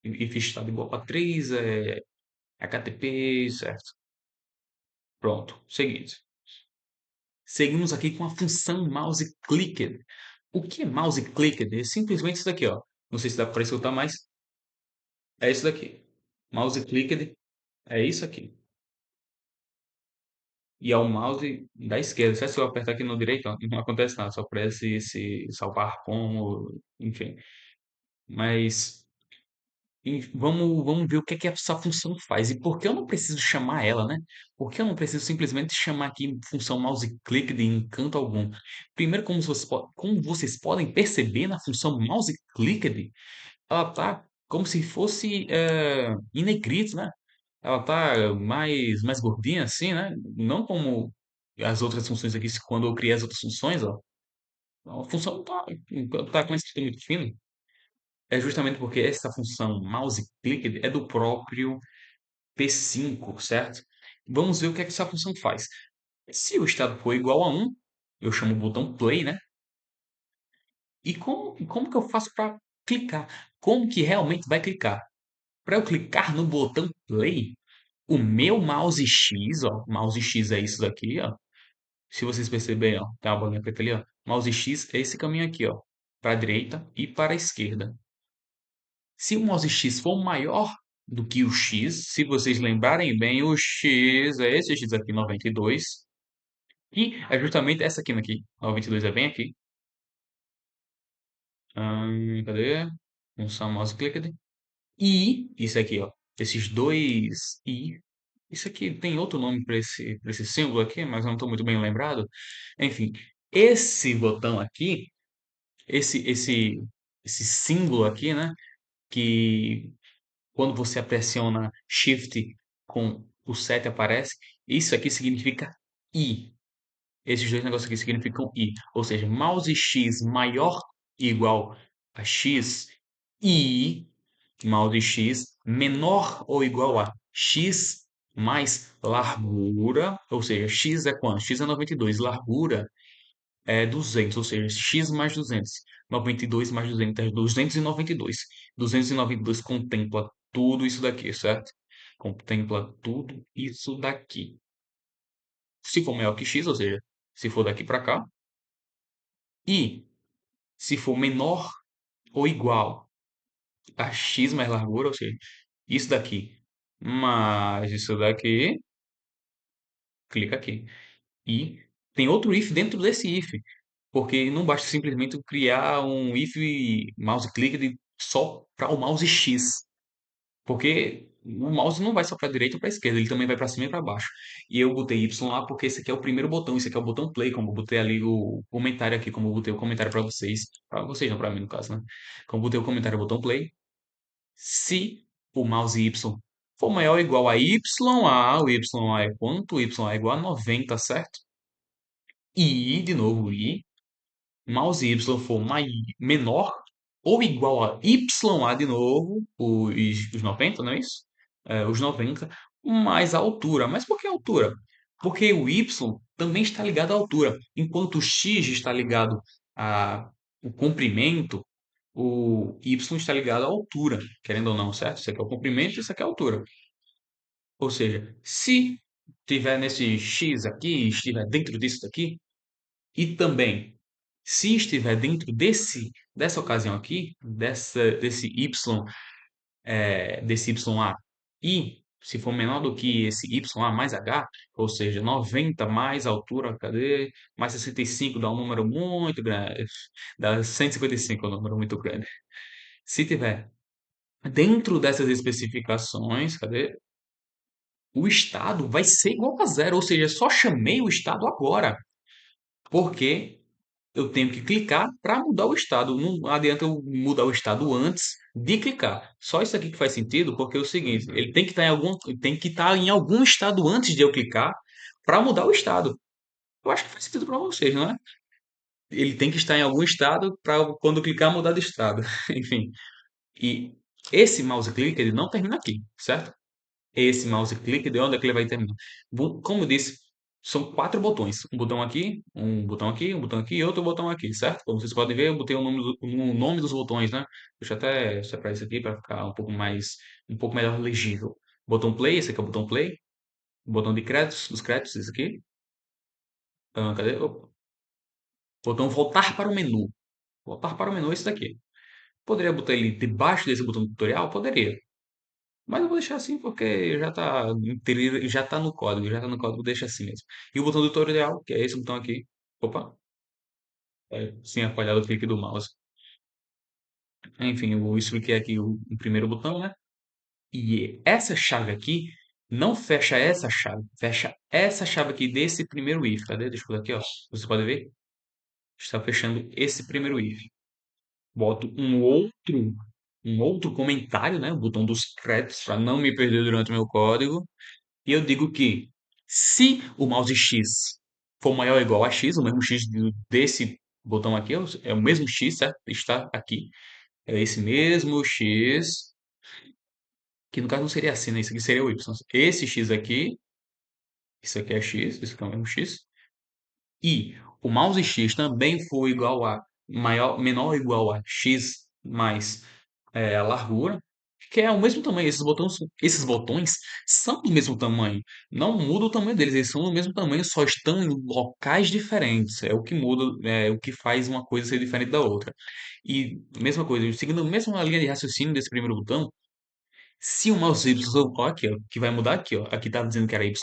If estado igual a 3, HTTP, certo? Pronto, seguinte. Seguimos aqui com a função mouse clicked. O que é mouse clicked? É simplesmente isso daqui, ó. Não sei se dá para escutar mais. É isso daqui. Mouse clicked é isso aqui. E é o mouse da esquerda. Se eu apertar aqui no direito, ó, não acontece nada. Só aparece esse salvar como, enfim. Mas vamos ver o que é que essa função faz e por que eu não preciso chamar ela, né? Por que eu não preciso simplesmente chamar aqui função mouse click de encanto algum? Primeiro, como vocês podem perceber na função mouse clicked, ela tá como se fosse em negrito, né? Ela tá mais gordinha assim, né? Não como as outras funções aqui, quando eu criei as outras funções, ó. A função tá com uma escrita muito fina. É justamente porque essa função mouse click é do próprio P5, certo? Vamos ver o que é que essa função faz. Se o estado for igual a 1, eu chamo o botão play, né? E como que eu faço para clicar? Como que realmente vai clicar? Para eu clicar no botão play, o meu mouse X, ó, mouse X é isso daqui, ó. Se vocês perceberem, ó, tem uma bolinha preta ali, ó. Mouse X é esse caminho aqui, ó, para a direita e para a esquerda. Se o mouse X for maior do que o X, se vocês lembrarem bem, o X é esse X aqui, 92, e é justamente essa aqui. 92 é bem aqui. Cadê? Função mouse clicked. E isso aqui, ó. Esses dois i. Isso aqui tem outro nome para esse símbolo aqui, mas eu não estou muito bem lembrado. Enfim, esse botão aqui, esse, esse, esse símbolo aqui, né? Que quando você pressiona Shift com o 7 aparece, isso aqui significa I. Esses dois negócios aqui significam I. Ou seja, mouse X maior igual a X e mouse X menor ou igual a X mais largura, ou seja, X é quanto? X é 92, largura é 200, ou seja, x mais 200. 92 mais 200 é 292. 292 contempla tudo isso daqui, certo? Contempla tudo isso daqui. Se for maior que x, ou seja, se for daqui para cá, e se for menor ou igual a x mais largura, ou seja, isso daqui mais isso daqui, clica aqui. E tem outro if dentro desse if. Porque não basta simplesmente criar um if mouse click só para o mouse X. Porque o mouse não vai só para direita ou para esquerda, ele também vai para cima e para baixo. E eu botei Y lá porque esse aqui é o primeiro botão, esse aqui é o botão play, como eu botei ali o comentário aqui, como eu botei o comentário para vocês, não para mim no caso, né? Como eu botei o comentário, botão play. Se o mouse Y for maior ou igual a YA, o YA é quanto? O YA é igual a 90, certo? E, de novo, mouse Y for menor ou igual a YA de novo, os 90, não é isso? Os 90 mais a altura. Mas por que a altura? Porque o Y também está ligado à altura, enquanto o X está ligado ao comprimento, o Y está ligado à altura, querendo ou não, certo? Isso aqui é o comprimento, isso aqui é a altura. Ou seja, se tiver nesse X aqui, estiver dentro disso daqui, e também, se estiver dentro dessa ocasião aqui, desse YA, e se for menor do que esse YA mais H, ou seja, 90 mais altura, cadê? Mais 65 dá um número muito grande, dá 155 é um número muito grande. Se tiver dentro dessas especificações, cadê? O estado vai ser igual a zero, ou seja, só chamei o estado agora, porque eu tenho que clicar para mudar o estado. Não adianta eu mudar o estado antes de clicar. Só isso aqui que faz sentido, porque é o seguinte, ele tem que estar em algum estado antes de eu clicar para mudar o estado. Eu acho que faz sentido para vocês, não é? Ele tem que estar em algum estado para quando eu clicar mudar de estado. Enfim, e esse mouse click ele não termina aqui, certo? Esse mouse click, de onde é que ele vai terminar? Como eu disse, são quatro botões. Um botão aqui, um botão aqui, um botão aqui e outro botão aqui, certo? Como vocês podem ver, eu botei o nome dos botões, né? Deixa eu até separar isso aqui para ficar um pouco melhor legível. Botão play, esse aqui é o botão play. O botão de créditos, dos créditos, esse aqui. Cadê? Opa. Botão voltar para o menu. Voltar para o menu, esse daqui. Poderia botar ele debaixo desse botão tutorial? Poderia. Mas eu vou deixar assim porque já tá no código, já tá no código, deixa assim mesmo. E o botão do tutorial, que é esse botão aqui. Opa, sem apagar o clique do mouse. Enfim, eu expliquei aqui o primeiro botão, né? E essa chave aqui não fecha essa chave, fecha essa chave aqui desse primeiro if. Cadê? Deixa eu ver aqui, ó. Você pode ver? Está fechando esse primeiro if. Boto um outro comentário, né? O botão dos créditos, para não me perder durante o meu código. E eu digo que se o mouse X for maior ou igual a X, o mesmo X desse botão aqui é o mesmo X, certo? Está aqui. É esse mesmo X, que no caso não seria assim, né? Isso aqui seria o Y. Esse X aqui, isso aqui é X, isso aqui é o mesmo X. E o mouse X também for igual a menor ou igual a X mais a largura, que é o mesmo tamanho. Esses botões são do mesmo tamanho. Não muda o tamanho deles, eles são do mesmo tamanho, só estão em locais diferentes. É o que muda, é o que faz uma coisa ser diferente da outra. E mesma coisa, seguindo a mesma linha de raciocínio desse primeiro botão, se o mouse Y, ó, aqui, ó, que vai mudar aqui, ó. Aqui tá dizendo que era YA,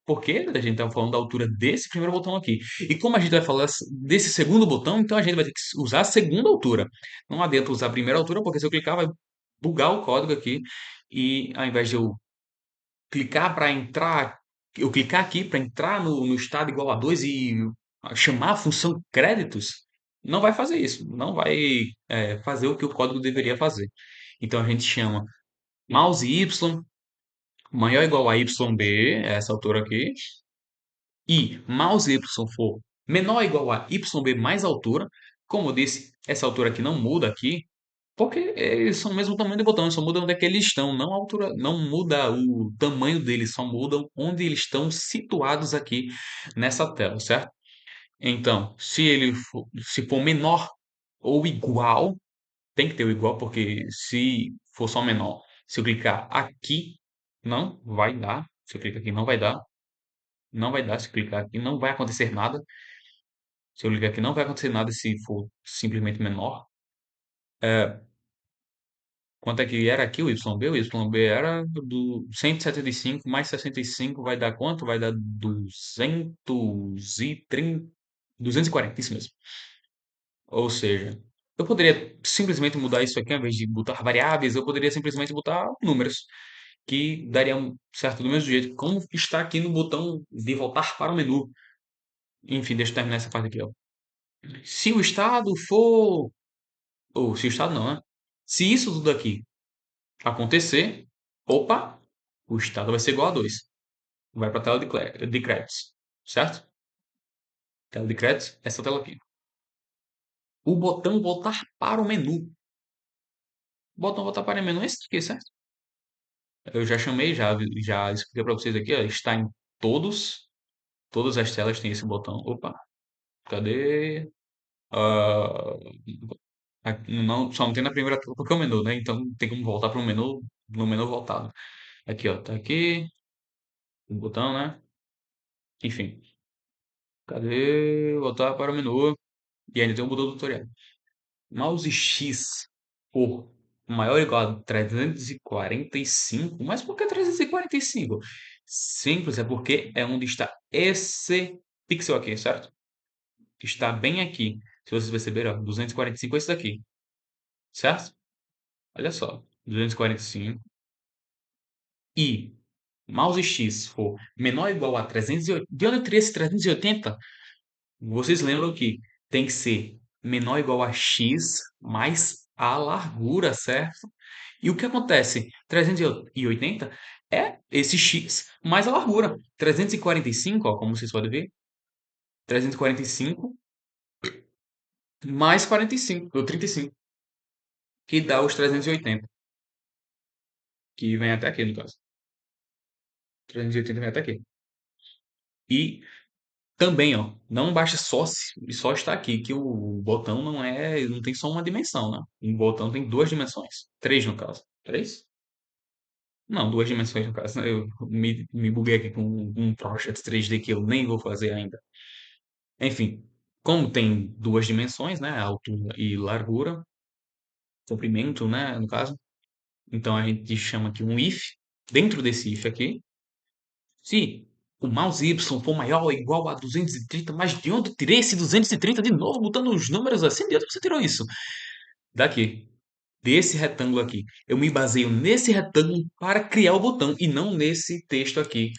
porque a gente tá falando da altura desse primeiro botão aqui. E como a gente vai falar desse segundo botão, então a gente vai ter que usar a segunda altura. Não adianta usar a primeira altura, porque se eu clicar vai bugar o código aqui. E ao invés de eu clicar para entrar, eu clicar aqui para entrar no estado igual a 2 e chamar a função créditos, não vai fazer isso. Não vai fazer o que o código deveria fazer. Então a gente chama mouse Y maior ou igual a YB, essa altura aqui, e mouse Y for menor ou igual a YB mais altura, como eu disse, essa altura aqui não muda aqui, porque eles são o mesmo tamanho do botão, só muda onde é que eles estão, não a altura, não muda o tamanho deles, só mudam onde eles estão situados aqui nessa tela, certo? Então, se for menor ou igual, tem que ter o igual, porque se for só menor, se eu clicar aqui, não vai dar. Se eu clicar aqui, não vai dar. Não vai dar. Se eu clicar aqui, não vai acontecer nada. Se eu clicar aqui, não vai acontecer nada se for simplesmente menor. Quanto é que era aqui o YB? O YB era do 175 mais 65 vai dar quanto? Vai dar 230, 240, isso mesmo. Ou seja, eu poderia simplesmente mudar isso aqui, ao invés de botar variáveis, eu poderia simplesmente botar números. que daria certo do mesmo jeito, como está aqui no botão de voltar para o menu. Enfim, deixa eu terminar essa parte aqui, ó. Se o estado for, ou se o estado não, né? Se isso tudo aqui acontecer, opa, o estado vai ser igual a 2. Vai para a tela de créditos, certo? Tela de créditos, essa tela aqui. O botão voltar para o menu. O botão voltar para o menu é esse aqui, certo? Eu já chamei, já expliquei para vocês aqui, ó, está em todas as telas tem esse botão. Opa, cadê? Ah, não, só não tem na primeira tela porque é o menu, né? Então tem como voltar para o menu, no menu voltado. Aqui, ó, tá aqui, o botão, né? Enfim, cadê? Voltar para o menu. E ainda tem o botão do tutorial. Mouse X por maior ou igual a 345. Mas por que 345? Simples, é porque é onde está esse pixel aqui, certo? Que está bem aqui. Se vocês perceberem, ó, 245 é esse daqui, certo? Olha só, 245. E mouse X for menor ou igual a 380. De onde eu tirei esse 380? Vocês lembram que tem que ser menor ou igual a x mais a largura, certo? E o que acontece? 380 é esse x mais a largura. 345, ó, como vocês podem ver, 345 mais 45, ou 35, que dá os 380, que vem até aqui no caso. 380 vem até aqui. E também, ó, não basta só estar aqui, que o botão não tem só uma dimensão, né? Um botão tem duas dimensões. Três, no caso. Três? Não, duas dimensões, no caso. Eu me buguei aqui com um Project 3D que eu nem vou fazer ainda. Enfim, como tem duas dimensões, né? Altura e largura, comprimento, né? No caso. Então a gente chama aqui um if. Dentro desse if aqui, se o mouse Y for maior ou igual a 230, mas de onde eu tirei esse 230 de novo, botando os números assim? De onde você tirou isso? Daqui, desse retângulo aqui. Eu me baseio nesse retângulo para criar o botão e não nesse texto aqui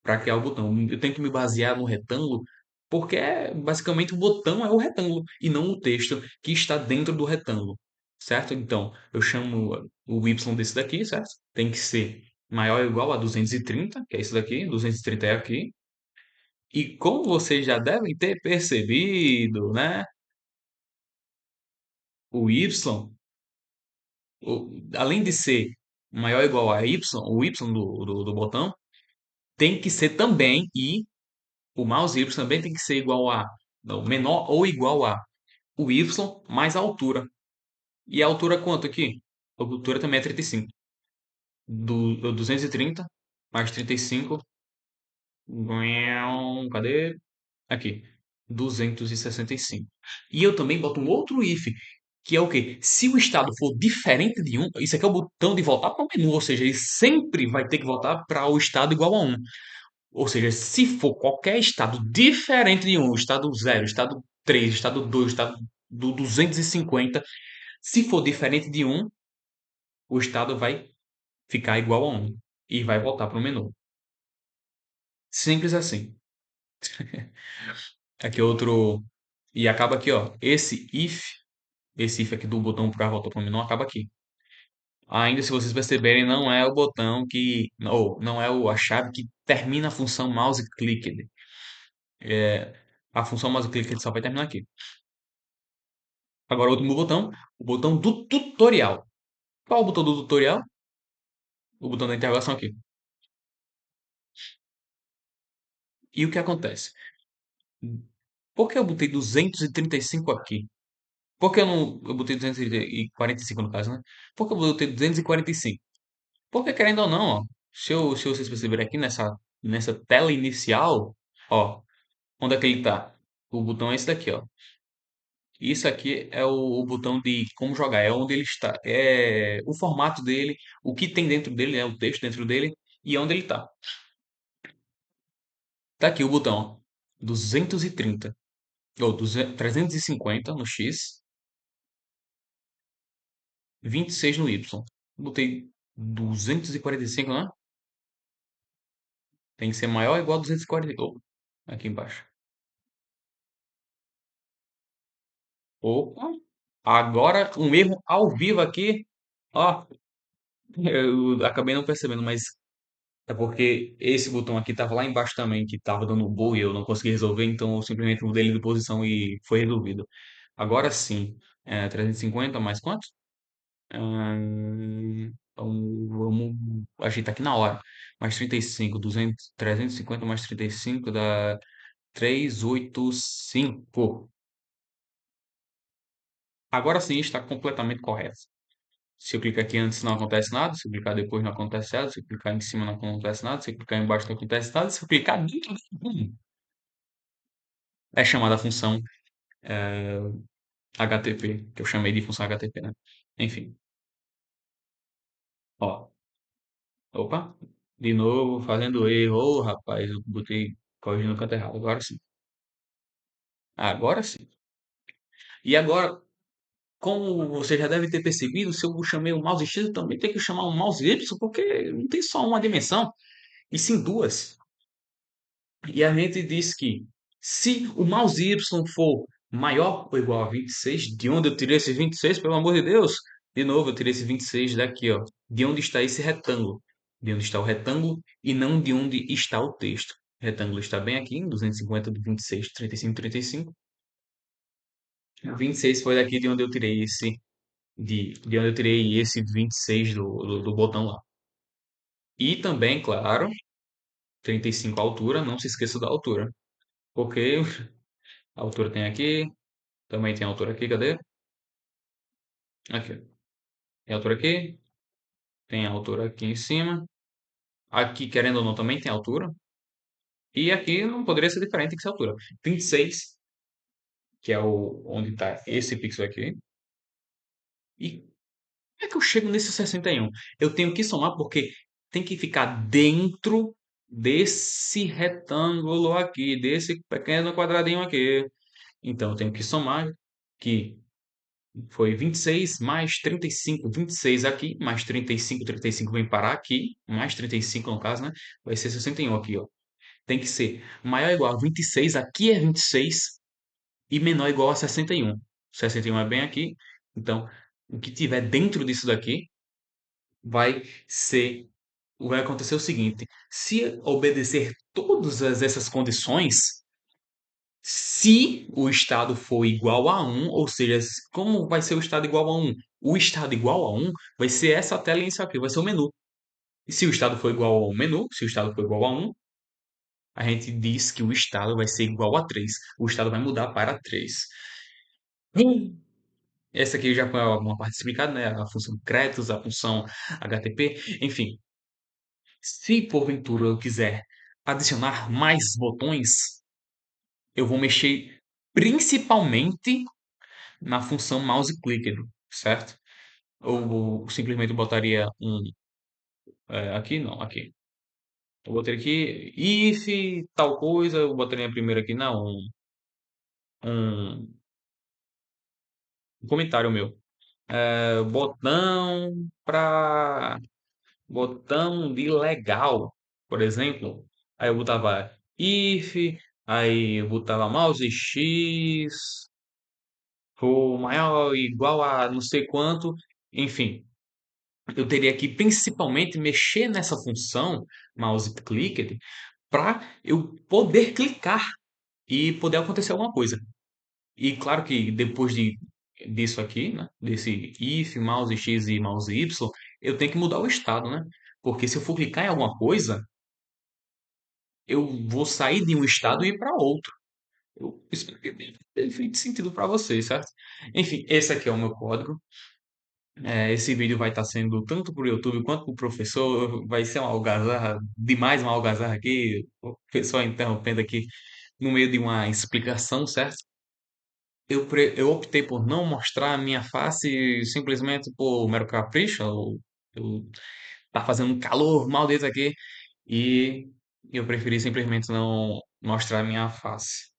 para criar o botão. Eu tenho que me basear no retângulo porque basicamente o botão é o retângulo e não o texto que está dentro do retângulo, certo? Então, eu chamo o y desse daqui, certo? Tem que ser maior ou igual a 230, que é isso daqui, 230 é aqui. E como vocês já devem ter percebido, né? O y, além de ser maior ou igual a y, o y do botão, tem que ser também, e o mouse Y também tem que ser igual a, não, menor ou igual a o Y mais a altura. E a altura quanto aqui? A altura também é 35. 230 mais 35. Cadê? Aqui. 265. E eu também boto um outro if, que é o quê? Se o estado for diferente de um, isso aqui é o botão de voltar para o menu, ou seja, ele sempre vai ter que voltar para o estado igual a um. Ou seja, se for qualquer estado diferente de um, estado zero, estado 3, estado 2, estado do 250, se for diferente de um, o estado vai ficar igual a um e vai voltar para o menu. Simples assim. Aqui outro. E acaba aqui, ó. Esse if aqui do botão para voltar para o menu acaba aqui. Ainda, se vocês perceberem, não é o botão que. Ou não é a chave que termina a função mouse clicked. É, a função mouse clicked só vai terminar aqui. Agora, o último botão, o botão do tutorial. Qual é o botão do tutorial? O botão da interrogação aqui. E o que acontece? Por que eu botei 235 aqui? Por que eu botei 245 no caso, né? Por que eu botei 245? Porque, querendo ou não, ó, se vocês perceberem aqui nessa tela inicial, ó, onde é que ele tá? O botão é esse daqui, ó. Isso aqui é o botão de como jogar, é onde ele está, é o formato dele, o que tem dentro dele, né, o texto dentro dele e onde ele está. Tá aqui o botão, ó, 230 ou 350 no X, 26 no Y. Botei. 245, né? Tem que ser maior ou igual a 240. Oh, aqui embaixo. Opa! Agora um erro ao vivo aqui. Ó, eu acabei não percebendo, mas é porque esse botão aqui tava lá embaixo também, que tava dando bug e eu não consegui resolver, então eu simplesmente mudei ele de posição e foi resolvido. Agora sim, 350 mais quanto? Então vamos ajeitar aqui na hora. Mais 35, 200, 350 mais 35 dá 385. Agora sim está completamente correto. Se eu clicar aqui antes não acontece nada, se eu clicar depois não acontece nada, se eu clicar em cima não acontece nada, se eu clicar embaixo não acontece nada, se eu clicar dentro é chamada a função HTTP, que eu chamei de função HTTP, né? Enfim, ó, opa, de novo fazendo erro, ô rapaz, eu botei corrigindo no canto errado, agora sim, agora sim. E agora, como você já deve ter percebido, se eu chamei o mouse X, eu também tenho que chamar o mouse Y, porque não tem só uma dimensão, e sim duas. E a gente diz que se o mouse Y for maior ou igual a 26, de onde eu tirei esse 26, pelo amor de Deus? De novo, eu tirei esse 26 daqui, ó. De onde está esse retângulo? De onde está o retângulo e não de onde está o texto. O retângulo está bem aqui, em 250 do 26, 35, 35. 26 foi daqui de onde eu tirei de onde eu tirei esse 26 do botão lá. E também, claro, 35 a altura, não se esqueça da altura. Porque a altura tem aqui, também tem altura aqui, cadê? Aqui. Tem altura aqui, tem altura aqui em cima. Aqui, querendo ou não, também tem altura. E aqui não poderia ser diferente, tem que ser altura. 26, que é onde está esse pixel aqui. E como é que eu chego nesse 61? Eu tenho que somar porque tem que ficar dentro desse retângulo aqui, desse pequeno quadradinho aqui. Então eu tenho que somar que foi 26 mais 35, 26 aqui, mais 35, 35 vem parar aqui, mais 35 no caso, né? Vai ser 61 aqui, ó. Tem que ser maior ou igual a 26, aqui é 26, e menor ou igual a 61. 61 é bem aqui, então o que tiver dentro disso daqui vai ser, vai acontecer o seguinte, se obedecer todas essas condições, se o estado for igual a um, ou seja, como vai ser o estado igual a um? O estado igual a um vai ser essa tela inicial aqui, vai ser o menu. E se o estado for igual ao menu, se o estado for igual a um, a gente diz que o estado vai ser igual a 3. O estado vai mudar para 3. Essa aqui já foi uma parte explicada, né? A função Cretos, a função HTTP, enfim. Se porventura eu quiser adicionar mais botões, eu vou mexer principalmente na função mouse clicker, certo? Ou simplesmente botaria aqui não, aqui. Eu botaria aqui if tal coisa, eu botaria primeiro aqui não, um comentário meu. Botão para botão de legal, por exemplo. Aí eu botava if, aí eu botava mouse x for maior ou igual a não sei quanto, enfim. Eu teria que principalmente mexer nessa função mouse clicked para eu poder clicar e poder acontecer alguma coisa. E claro que depois disso aqui, né, desse if, mouse x e mouse y, eu tenho que mudar o estado, né? Porque se eu for clicar em alguma coisa, eu vou sair de um estado e ir para outro. Eu espero que tenha feito sentido para vocês, certo? Enfim, esse aqui é o meu código. Esse vídeo vai estar sendo tanto para o YouTube quanto para o professor. Vai ser uma algazarra, demais uma algazarra aqui. O pessoal interrompendo aqui no meio de uma explicação, certo? Eu optei por não mostrar a minha face simplesmente por mero capricho. Tá fazendo um calor maldito aqui e eu preferi simplesmente não mostrar a minha face.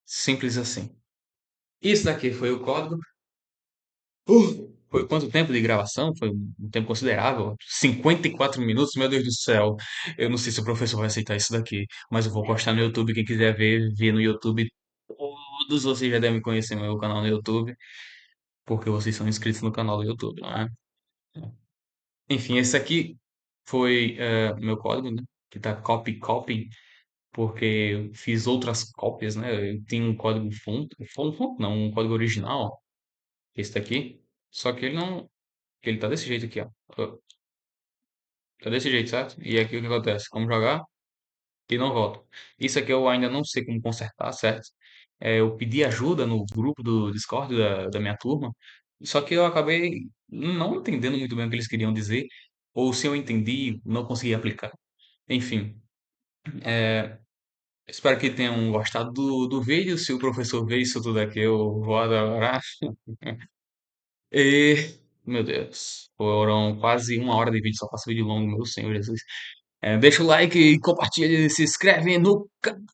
Simples assim. Isso daqui foi o código. Foi quanto tempo de gravação? Foi um tempo considerável. 54 minutos, meu Deus do céu. Eu não sei se o professor vai aceitar isso daqui, mas eu vou postar no YouTube. Quem quiser ver, vê no YouTube. Todos vocês já devem conhecer meu canal no YouTube, porque vocês são inscritos no canal do YouTube, não é? Enfim, esse aqui foi meu código, né? Que tá copy, porque eu fiz outras cópias, né? Eu tenho um código fonte não, um código original, ó, esse daqui. Só que ele não, que ele tá desse jeito aqui, ó. Tá desse jeito, certo? E aqui o que acontece? Vamos jogar e não volta. Isso aqui eu ainda não sei como consertar, certo? Eu pedi ajuda no grupo do Discord da minha turma, só que eu acabei não entendendo muito bem o que eles queriam dizer, ou se eu entendi, não consegui aplicar. Enfim, espero que tenham gostado do vídeo. Se o professor ver isso tudo aqui, eu vou adorar. E, meu Deus, foram quase uma hora de vídeo, só faço vídeo longo, meu Senhor Jesus. Deixa o like e compartilha, se inscreve no canal.